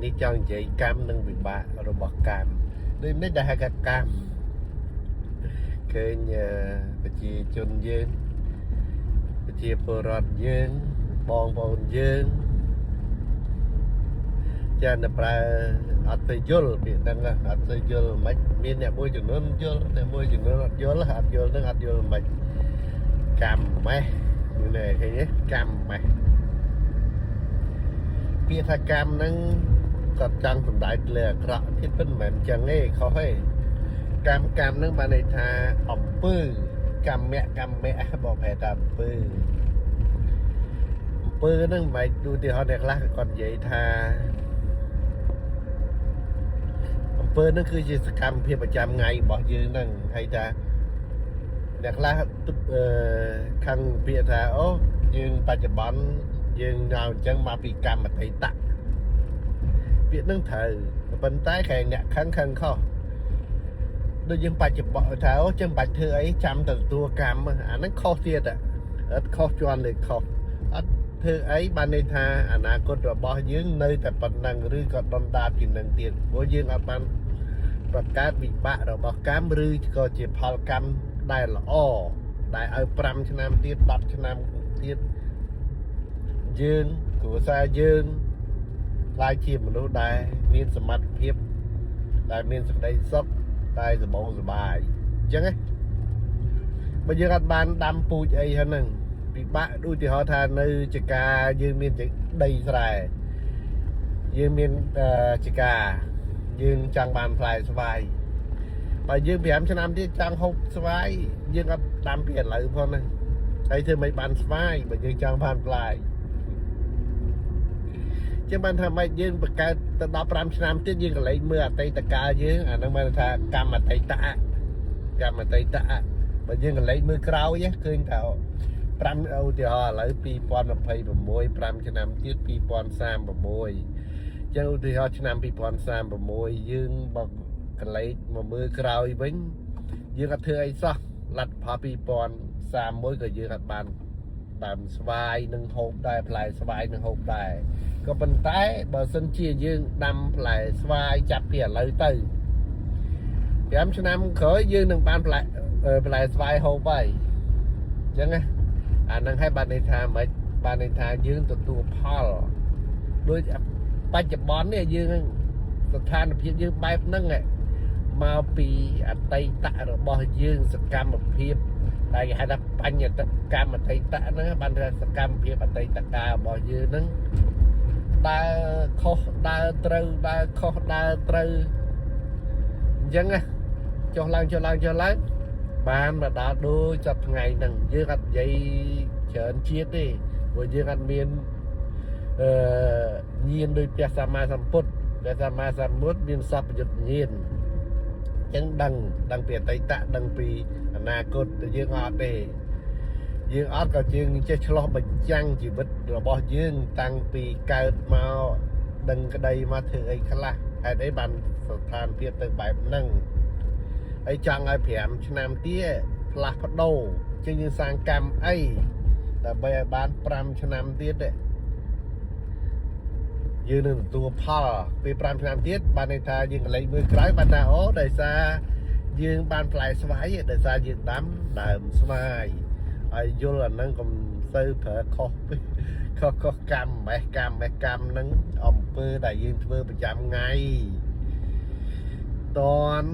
នេះចង់និយាយកម្មនិងវិបាករបស់កម្មដូចនេះដែលហៅថាកម្មឃើញប្រជាជនយើងប្រជាពលរដ្ឋយើងបងប្អូនយើងចានប្រើអត់ទៅយល់ពាក្យហ្នឹងអត់ទៅយល់មិនមានអ្នកមួយចំនួនយល់អ្នកមួយចំនួនអត់យល់ហ្នឹងអត់យល់មិនកម្មម៉េះនេះឃើញទេកម្មម៉េះពាក្យថាកម្មហ្នឹងគាត់ចង់សម្ដែងលើអាក្រក់ទៀតមិនមែនចឹងទេខុសទេកម្មហ្នឹងបានន័យថាអំពើកម្មបងប្រែថាអំពើហ្នឹងមិនទូទីហោអ្នកខ្លះគាត់និយាយថាអំពើហ្នឹងគឺជាសកម្មភាពប្រចាំថ្ងៃរបស់យើងហ្នឹងហើយថាអ្នកខ្លះខាងពាក្យថាអូយើងបច្ចុប្បន្នយើងនៅអញ្ចឹងមកពីកម្មអតីតពាក្យហ្នឹងត្រូវប៉ុន្តែគេអ្នកខឹងខុសដូចយើងបច្ចុប្បន្នថាអូចឹងបាច់ធ្វើអីចាំទៅទទួលកម្មអាហ្នឹងខុសទៀតអត់ខុសជាន់លើខុសអត់ធ្វើអីបានន័យថាអនាគតរបស់យើងនៅតែប៉ុណ្ណឹងឬក៏ដុនដាបជាងនឹងទៀតព្រោះយើងអត់បានប្រកាសវិបាករបស់កម្មឬក៏ជាផលកម្មដែលល្អដែលឲ្យ5ឆ្នាំទៀត10ឆ្នាំទៀតយើងគ្រួសារយើងខ្លាយជាមនុស្សដែលមានសមត្ថភាពដែលមានសេចក្តីសុខតែសบายអញ្ចឹងណាបើយើងអត់បានដាំពូជអីហ្នឹងពិបាកឧទាហរណ៍ថានៅចកាយើងមានដីស្រែយើងមានចកាយើងចង់បានផ្លែស្វាយបើយើង5ឆ្នាំទៀតចង់ហូបស្វាយយើងអត់ដាំពីឥឡូវផងហ្នឹងហើយធ្វើមិនបានស្វាយបើយើងចង់បានផ្លែចឹងបានថាម៉េចយើងបង្កើតទៅ15ឆ្នាំទៀតយើងកលែងមើលអតីតកាលយើងអាហ្នឹងបានថាកម្មអតីតបើយើងកលែងមើលក្រោយឃើញថា5ឧទាហរណ៍ឥឡូវ2026 5ឆ្នាំទៀត2036ចឹងឧទាហរណ៍ឆ្នាំ2036យើងមកកលែងមកមើលក្រោយវិញយើងអត់ធ្វើអីសោះលទ្ធផល2031ក៏យើងអត់បានដើមស្វាយនឹងហូបដែរផ្លែស្វាយនឹងហូបដែរក៏ប៉ុន្តែបើសិនជាយើងដាំផ្លែស្វាយចាប់ពីឥឡូវទៅ5ឆ្នាំក្រោយយើងនឹងបានផ្លែស្វាយហូបហើយអញ្ចឹងណាអានឹងឲ្យបានន័យថាមិនបានន័យថាយើងទទួលផលដូចបច្ចុប្បន្ននេះយើងស្ថានភាពយើងបែបហ្នឹងមកពីអតីតរបស់យើងសកម្មភាពតែគេហៅថាបញ្ញតកម្មអតីតហ្នឹងបានថាសកម្មភាពអតីតកាលរបស់យើងហ្នឹងដើរខុសដើរត្រូវដើរខុសដើរត្រូវអញ្ចឹងណាចុះឡើងបានមកដល់ដូចចាប់ថ្ងៃហ្នឹងយើងអត់និយាយច្រើនជាតិទេព្រោះយើងអត់មានញៀនដោយព្រះសម្មាសម្ពុទ្ធមានសព្វយុត្តញៀនអញ្ចឹងដឹងពីអតីតដឹងពីអនាគតតែយើងអត់ទេយើងអត់ក៏យើងចេះឆ្លោះបញ្ចាំងជីវិតរបស់យើងតាំងពីកើតមកដឹងក្តីមកធ្វើអីខ្លះហេតុអីបានស្ថានភាពទៅបែបហ្នឹងហើយចង់ឲ្យ5ឆ្នាំទៀតផ្លាស់ប្ដូរជាងយើងសាងកម្មអីដើម្បីឲ្យបាន5ឆ្នាំទៀតយើងនឹងទទួលផលពេល5ឆ្នាំទៀតបានន័យថាយើងកលែងមើលក្រោយបានថាអូដោយសារយើងបានផ្លែស្វាយដោយសារយើងដាំដើមស្វាយហើយយល់អាហ្នឹងកុំសូវប្រើខុសកម្មហ្នឹងអំពើដែលយើងធ្វើប្រចាំថ្ងៃតន